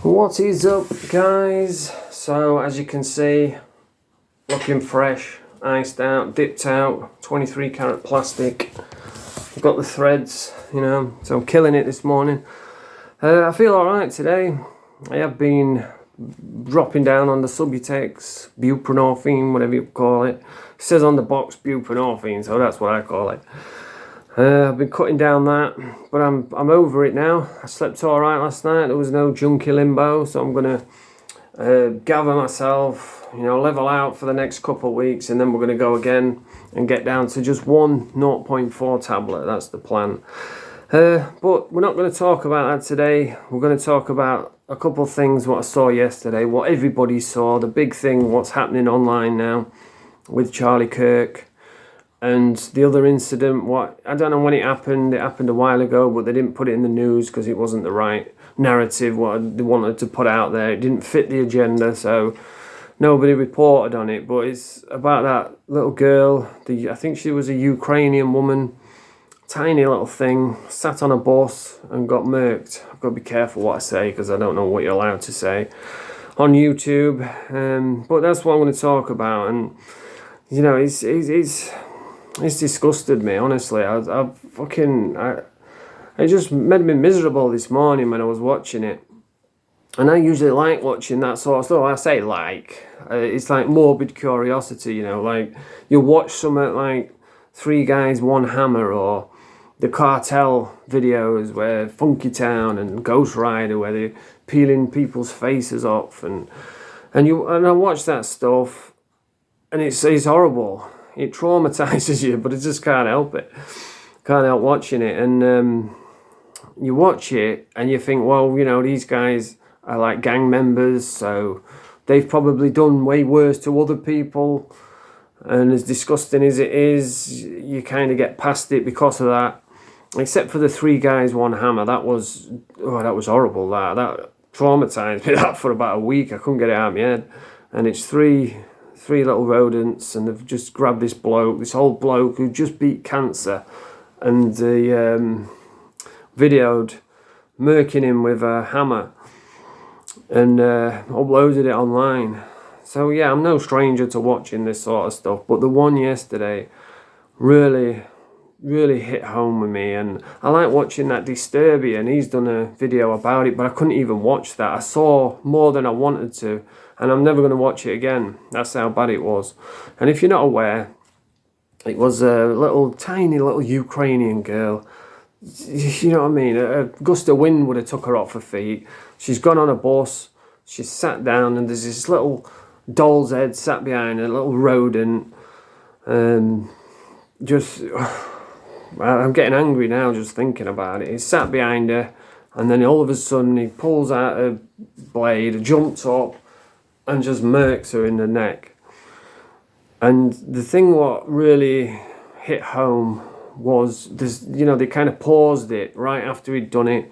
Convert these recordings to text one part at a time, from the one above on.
What is up, guys? So as you can see, looking fresh, iced out, dipped out, 23 karat plastic. I've got the threads, so I'm killing it this morning. I feel alright today. I have been dropping down on the Subutex, buprenorphine, whatever you call it. It says on the box buprenorphine, so that's what I call it. I've been cutting down that, but I'm over it now. I slept all right last night. There was no junky limbo, so I'm gonna gather myself, level out for the next couple of weeks, and then we're gonna go again and get down to just one 0.4 tablet. That's the plan. But we're not going to talk about that today. We're going to talk about a couple of things what I saw yesterday, what everybody saw, the big thing, what's happening online now with Charlie Kirk. And the other incident, I don't know when it happened a while ago, but they didn't put it in the news because it wasn't the right narrative, what they wanted to put out there. It didn't fit the agenda, so nobody reported on it. But it's about that little girl, I think she was a Ukrainian woman, tiny little thing, sat on a bus and got murked. I've got to be careful what I say because I don't know what you're allowed to say on YouTube. But that's what I'm going to talk about. And, it's disgusted me, honestly. It just made me miserable this morning when I was watching it. And I usually like watching that sort of stuff. I say it's like morbid curiosity, like you watch something like Three Guys, One Hammer, or the Cartel videos where Funky Town and Ghost Rider, where they're peeling people's faces off, and I watch that stuff, and it's horrible. It traumatizes you, but I just can't help it. Can't help watching it. And you watch it and you think, well, these guys are like gang members, so they've probably done way worse to other people. And as disgusting as it is, you kind of get past it because of that. Except for the Three Guys, One Hammer. That was horrible. That traumatized me that for about a week. I couldn't get it out of my head. And it's three little rodents, and they've just grabbed this old bloke who just beat cancer, and they videoed murking him with a hammer and uploaded it online. So yeah, I'm no stranger to watching this sort of stuff, but the one yesterday really hit home with me. And I like watching that Disturbia, and he's done a video about it, but I couldn't even watch that. I saw more than I wanted to, and I'm never going to watch it again. That's how bad it was. And if you're not aware, it was a tiny little Ukrainian girl. You know what I mean? A gust of wind would have took her off her feet. She's gone on a bus, she's sat down, and there's this little doll's head sat behind a little rodent. I'm getting angry now just thinking about it. He sat behind her, and then all of a sudden he pulls out a blade, jumps up, and just murks her in the neck. And the thing what really hit home was this, they kind of paused it right after he'd done it,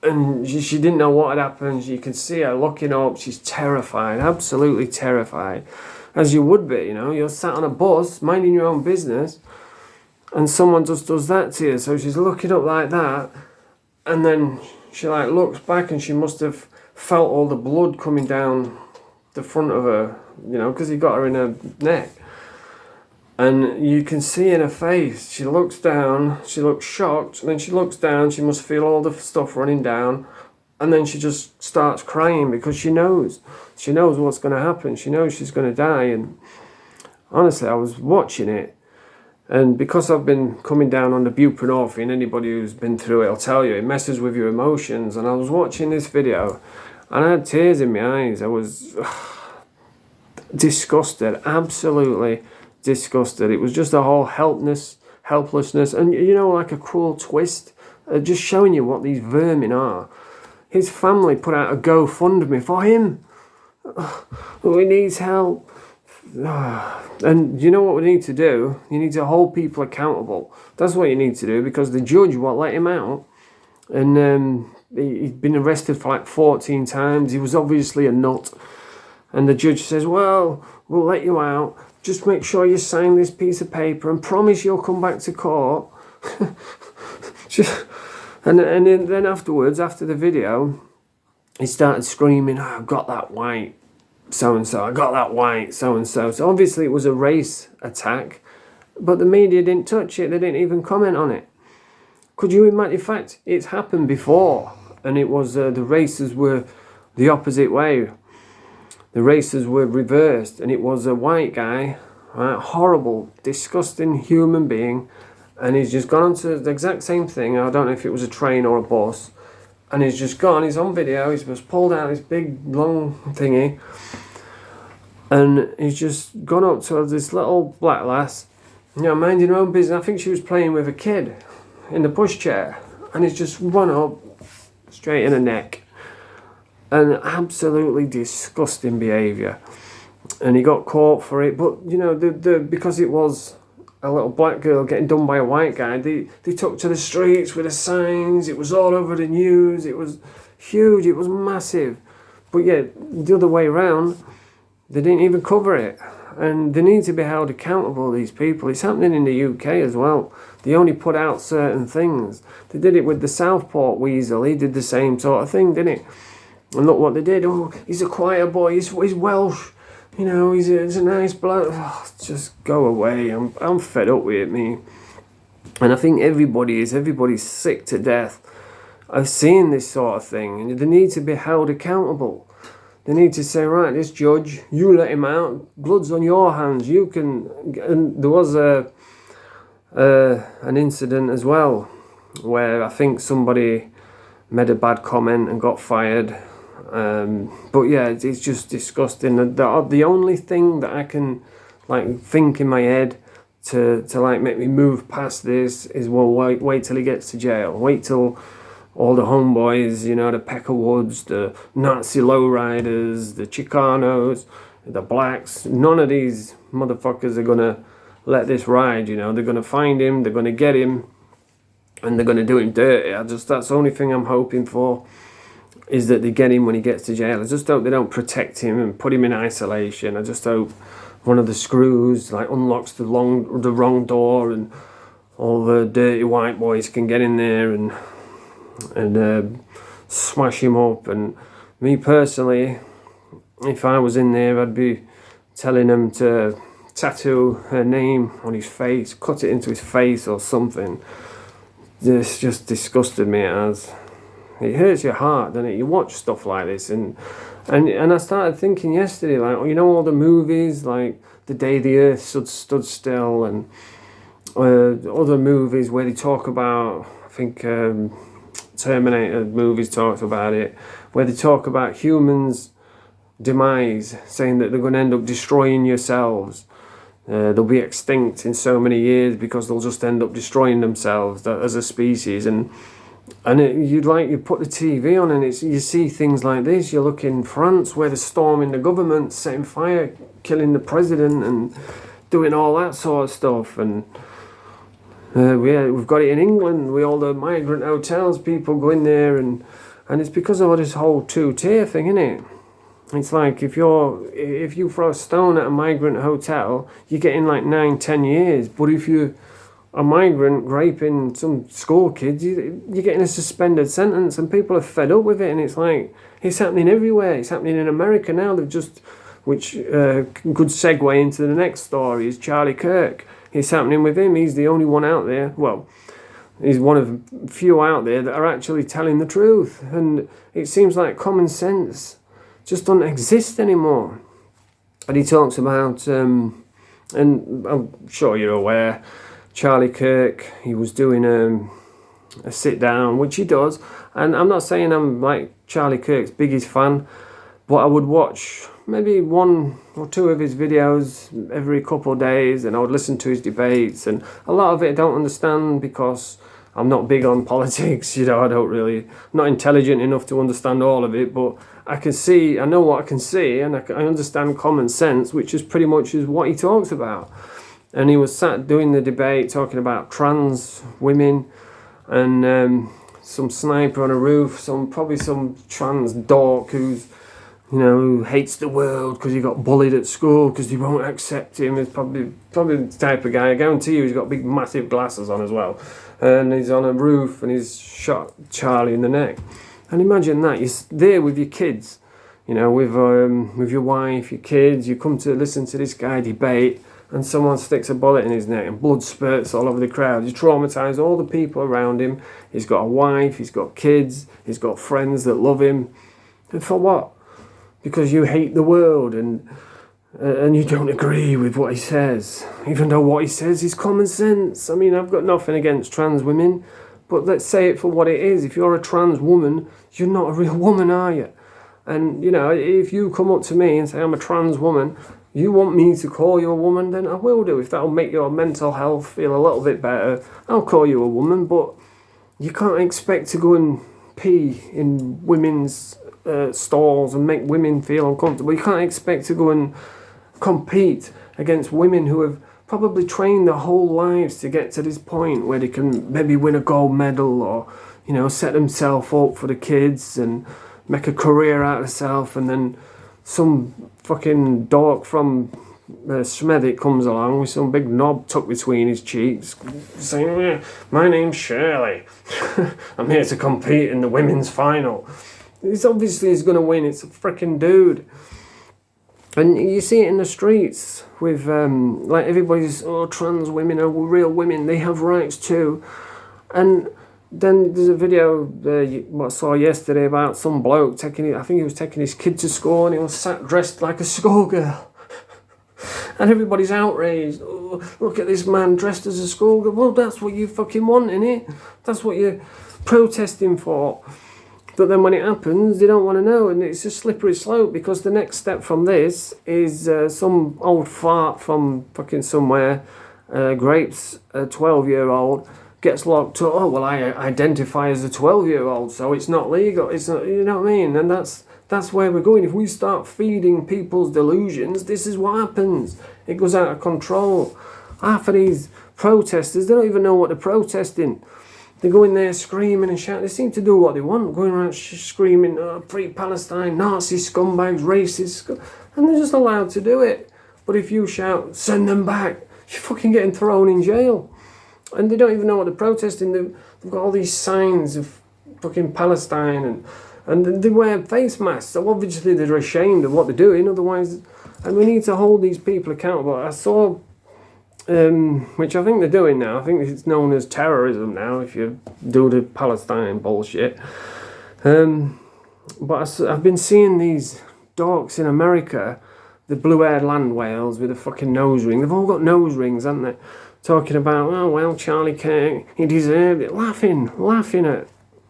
and she didn't know what had happened. You can see her looking up. She's terrified, absolutely terrified, as you would be. You're sat on a bus minding your own business, and someone just does that to you. So she's looking up like that, and then she looks back, and she must have felt all the blood coming down the front of her, because he got her in her neck. And you can see in her face, she looks down, she looks shocked, and then she looks down, she must feel all the stuff running down, and then she just starts crying because she knows what's going to happen. She knows she's going to die. And honestly, I was watching it, and because I've been coming down on the buprenorphine, anybody who's been through it will tell you, it messes with your emotions. And I was watching this video, and I had tears in my eyes. I was disgusted, absolutely disgusted. It was just a whole helplessness, and like a cruel twist, just showing you what these vermin are. His family put out a GoFundMe for him. He needs help. And you know what we need to do? You need to hold people accountable. That's what you need to do, because the judge won't let him out. And he'd been arrested for 14 times. He was obviously a nut. And the judge says, well, we'll let you out. Just make sure you sign this piece of paper and promise you'll come back to court. And then afterwards, after the video, he started screaming, oh, I've got that white so-and-so, I got that white so-and-so. So obviously it was a race attack, but the media didn't touch it. They didn't even comment on it. Could you imagine? In fact, it's happened before, and it was the races were the opposite way. The races were reversed, and it was a white guy, right, horrible, disgusting human being, and he's just gone onto the exact same thing. I don't know if it was a train or a bus, and he's just gone. He's on video. He's just pulled out this big long thingy, and he's just gone up to this little black lass, you know, minding her own business. I think she was playing with a kid in the pushchair, and he's just run up straight in the neck. And absolutely disgusting behaviour, and he got caught for it. But you know, because it was a little black girl getting done by a white guy, they took to the streets with the signs. It was all over the news. It was huge. It was massive. But yeah, the other way around, they didn't even cover it, and they need to be held accountable. These people. It's happening in the UK as well. They only put out certain things. They did it with the Southport weasel. He did the same sort of thing, didn't he? And look what they did. Oh, he's a quiet boy. He's Welsh. You know, he's a nice bloke. Oh, just go away. I'm fed up with it, me. And I think everybody's sick to death of seeing this sort of thing. And they need to be held accountable. They need to say, right, this judge, you let him out. Blood's on your hands. You can. And there was an incident as well where I think somebody made a bad comment and got fired. But yeah, it's just disgusting. The only thing that I can like think in my head to like make me move past this is, well, wait till he gets to jail. Wait till all the homeboys, you know, the Peckerwoods, the Nazi lowriders, the Chicanos, the blacks, none of these motherfuckers are gonna let this ride, you know. They're gonna find him, they're gonna get him, and they're gonna do him dirty. That's the only thing I'm hoping for, is that they get him when he gets to jail. I just hope they don't protect him and put him in isolation. I just hope one of the screws like unlocks the wrong door, and all the dirty white boys can get in there and smash him up. And me personally, if I was in there, I'd be telling him to tattoo her name on his face, cut it into his face or something. This just disgusted me. It hurts your heart, doesn't it? You watch stuff like this, and I started thinking yesterday, like, you know, all the movies like The Day the Earth Stood Still, and other movies where they talk about, I think Terminator movies talks about it, where they talk about humans' demise, saying that they're going to end up destroying yourselves. They'll be extinct in so many years because they'll just end up destroying themselves as a species. And you put the TV on, and you see things like this. You look in France where they're storming the government, setting fire, killing the president, and doing all that sort of stuff. And we've got it in England with all the migrant hotels. People go in there, and it's because of this whole two-tier thing, isn't it? It's like if you throw a stone at a migrant hotel, you're getting like 9-10 years. But if you're a migrant raping some school kids, you're getting a suspended sentence, and people are fed up with it. And it's like, it's happening everywhere. It's happening in America now. Which could segue into the next story, is Charlie Kirk. It's happening with him. He's the only one out there. Well, he's one of few out there that are actually telling the truth. And it seems like common sense just doesn't exist anymore. And he talks about, and I'm sure you're aware, Charlie Kirk, he was doing a sit down, which he does. And I'm not saying I'm like Charlie Kirk's biggest fan, but I would watch maybe 1 or 2 of his videos every couple of days, and I would listen to his debates. And a lot of it I don't understand because I'm not big on politics, you know. I'm not intelligent enough to understand all of it, but I know what I can see, and I understand common sense, which is pretty much is what he talks about. And he was sat doing the debate talking about trans women, and some sniper on a roof, probably some trans dork who hates the world because he got bullied at school because they won't accept him. He's probably the type of guy, I guarantee you, he's got big massive glasses on as well. And he's on a roof and he's shot Charlie in the neck. And imagine that, you're there with your kids, you know, with your wife, your kids, you come to listen to this guy debate, and someone sticks a bullet in his neck and blood spurts all over the crowd. You traumatise all the people around him. He's got a wife, he's got kids, he's got friends that love him. And for what? Because you hate the world and you don't agree with what he says, even though what he says is common sense. I mean, I've got nothing against trans women, but let's say it for what it is. If you're a trans woman, you're not a real woman, are you? And, you know, if you come up to me and say I'm a trans woman, you want me to call you a woman, then I will do. If that'll make your mental health feel a little bit better, I'll call you a woman. But you can't expect to go and pee in women's stalls and make women feel uncomfortable. You can't expect to go and compete against women who have probably trained their whole lives to get to this point where they can maybe win a gold medal or, you know, set themselves up for the kids and make a career out of themselves, and then some fucking dork from Smedic comes along with some big knob tucked between his cheeks saying, my name's Shirley, I'm here to compete in the women's final. It's obviously he's going to win. It's a freaking dude. And you see it in the streets with, like, everybody's, oh, trans women are real women, they have rights too. And then there's a video what I saw yesterday about some bloke I think he was taking his kid to school, and he was sat dressed like a schoolgirl. And everybody's outraged. Oh, look at this man dressed as a schoolgirl. Well, that's what you fucking want, innit? That's what you're protesting for. But then when it happens, they don't want to know, and it's a slippery slope, because the next step from this is some old fart from fucking somewhere, grapes, a 12-year-old, gets locked up. Oh, well, I identify as a 12-year-old, so it's not legal. It's not, you know what I mean? And that's where we're going. If we start feeding people's delusions, this is what happens. It goes out of control. Half of these protesters, they don't even know what they're protesting. They go in there screaming and shouting. They seem to do what they want, going around screaming, oh, free Palestine, Nazi scumbags, racists, and they're just allowed to do it. But if you shout, send them back, you're fucking getting thrown in jail. And they don't even know what they're protesting. They've got all these signs of fucking Palestine, and they wear face masks. So obviously they're ashamed of what they're doing. Otherwise, and we need to hold these people accountable. I saw, which I think they're doing now. I think it's known as terrorism now if you do the Palestine bullshit. But I've been seeing these dorks in America, the blue-haired land whales with a fucking nose ring. They've all got nose rings, haven't they? Talking about, oh, well, Charlie Kirk, he deserved it. Laughing at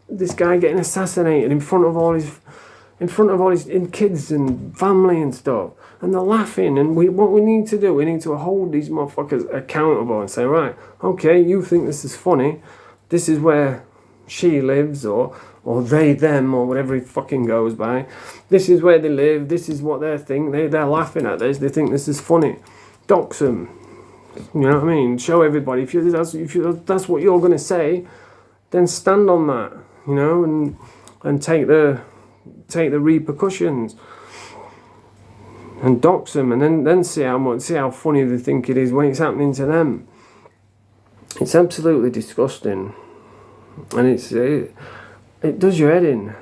this guy getting assassinated in front of all his kids and family and stuff. And they're laughing. And what we need to do, we need to hold these motherfuckers accountable and say, right, okay, you think this is funny. This is where she lives, or they, them, or whatever it fucking goes by. This is where they live. This is what they think. They're laughing at this. They think this is funny. Dox them. You know what I mean? Show everybody. If that's what you're going to say, then stand on that. You know, and take the repercussions and dox them, and then see how funny they think it is when it's happening to them. It's absolutely disgusting, and it does your head in.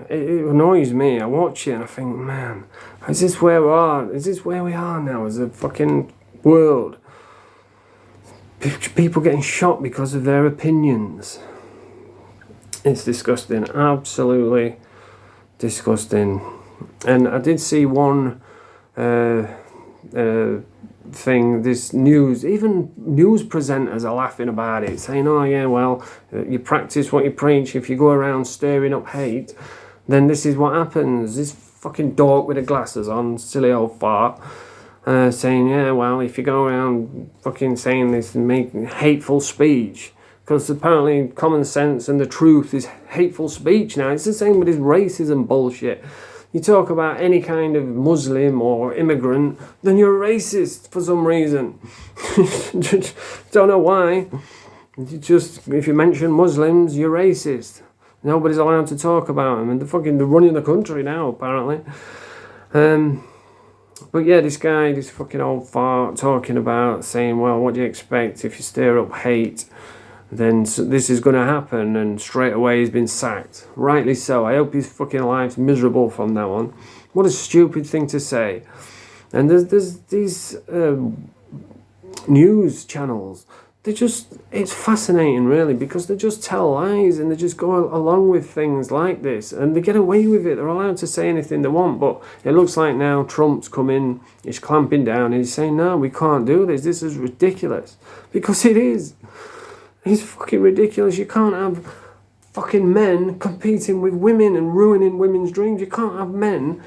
It annoys me. I watch it and I think, man, is this where we are? Is this where we are now as a fucking world? People getting shot because of their opinions. It's disgusting, absolutely disgusting. And I did see one thing, this news, even news presenters are laughing about it, saying, oh yeah, well, you practice what you preach. If you go around stirring up hate, then this is what happens. This fucking dork with the glasses on, silly old fart, saying, yeah, well, if you go around fucking saying this and making hateful speech, because apparently common sense and the truth is hateful speech now. It's the same with this racism bullshit. You talk about any kind of Muslim or immigrant, then you're a racist for some reason. Don't know why. If you mention Muslims, you're racist. Nobody's allowed to talk about them, and they're running the country now, apparently. But yeah, this guy, this fucking old fart, talking about saying, well, what do you expect if you stir up hate? then this is going to happen, and straight away he's been sacked. Rightly so. I hope his fucking life's miserable from now on. What a stupid thing to say. And there's these news channels. It's fascinating really, because they just tell lies and they just go along with things like this and they get away with it. They're allowed to say anything they want, but it looks like now Trump's come in, he's clamping down and he's saying, no, we can't do this. This is ridiculous. Because it is. It's fucking ridiculous. You can't have fucking men competing with women and ruining women's dreams. You can't have men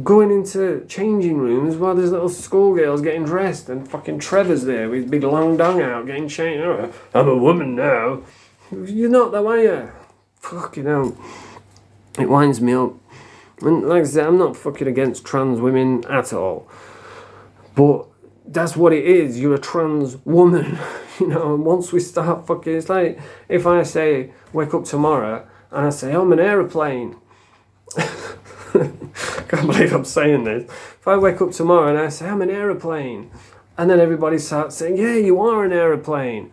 going into changing rooms while there's little schoolgirls getting dressed and fucking Trevor's there with his big long dong out getting changed. Oh, I'm a woman now. You're not that way, you. Fucking hell. It winds me up. And like I said, I'm not fucking against trans women at all. But that's what it is. You're a trans woman. You know, and once we start fucking, it's like if I say, wake up tomorrow, and I say, I'm an aeroplane. Can't believe I'm saying this. If I wake up tomorrow and I say, I'm an aeroplane, and then everybody starts saying, yeah, you are an aeroplane.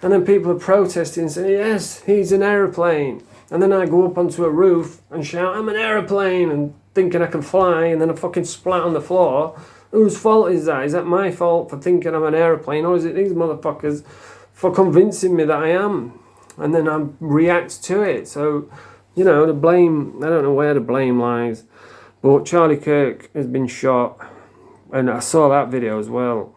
And then people are protesting and say, yes, he's an aeroplane. And then I go up onto a roof and shout, I'm an aeroplane, and thinking I can fly, and then I fucking splat on the floor. Whose fault is that? Is that my fault for thinking I'm an aeroplane, or is it these motherfuckers for convincing me that I am? And then I react to it. So, you know, the blame, I don't know where the blame lies, but Charlie Kirk has been shot, and I saw that video as well.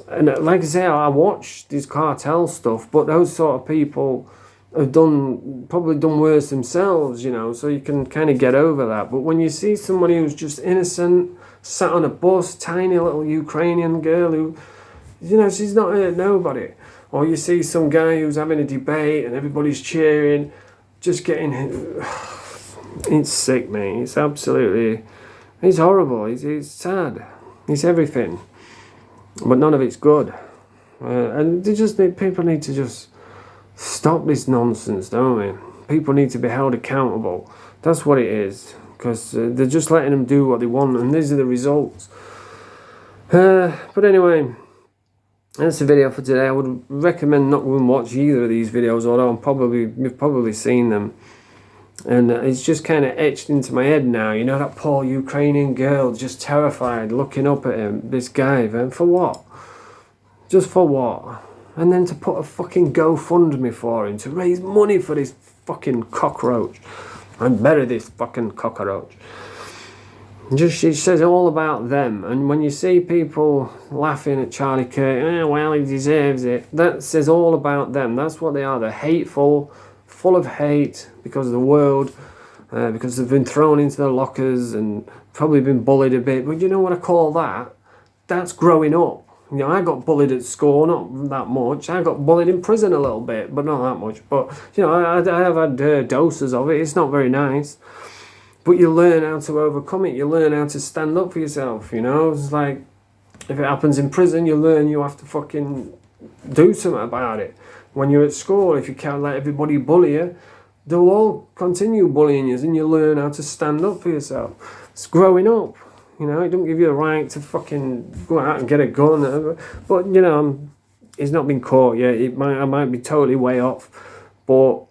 And like I say, I watched this cartel stuff, but those sort of people have probably done worse themselves, you know, so you can kind of get over that. But when you see somebody who's just innocent, sat on a bus, tiny little Ukrainian girl who, you know, she's not hurt nobody. Or you see some guy who's having a debate and everybody's cheering, just getting... It's sick, mate. It's absolutely... It's horrible. It's sad. It's everything. But none of it's good. And people need to just stop this nonsense, don't we? People need to be held accountable. That's what it is. Because they're just letting them do what they want, and these are the results. But anyway, that's the video for today. I would recommend not going and watch either of these videos, although you've probably seen them. And it's just kind of etched into my head now. You know, that poor Ukrainian girl, just terrified, looking up at him, this guy. And for what? Just for what? And then to put a fucking GoFundMe for him, to raise money for this fucking cockroach. And bury this fucking cockroach. She says all about them. And when you see people laughing at Charlie Kirk, well, he deserves it. That says all about them. That's what they are. They're hateful, full of hate because of the world, because they've been thrown into their lockers and probably been bullied a bit. But you know what I call that? That's growing up. You know, I got bullied at school, not that much. I got bullied in prison a little bit, but not that much. But, you know, I have had doses of it. It's not very nice. But you learn how to overcome it. You learn how to stand up for yourself, you know. It's like, if it happens in prison, you learn you have to fucking do something about it. When you're at school, if you can't let everybody bully you, they'll all continue bullying you, and you learn how to stand up for yourself. It's growing up. You know, it don't give you the right to fucking go out and get a gun. But, you know, he's not been caught yet. I might be totally way off. But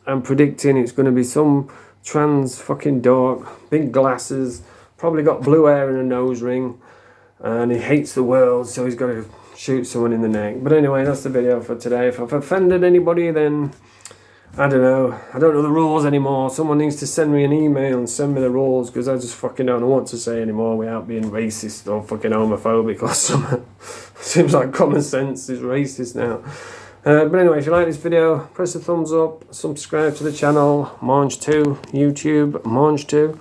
I'm predicting it's going to be some trans fucking dork, big glasses, probably got blue hair and a nose ring. And he hates the world, so he's got to shoot someone in the neck. But anyway, that's the video for today. If I've offended anybody, then... I don't know. I don't know the rules anymore. Someone needs to send me an email and send me the rules, because I just fucking don't know what to say anymore without being racist or fucking homophobic or something. Seems like common sense is racist now. But anyway, if you like this video, press the thumbs up, subscribe to the channel, Mange2, YouTube, Mange2.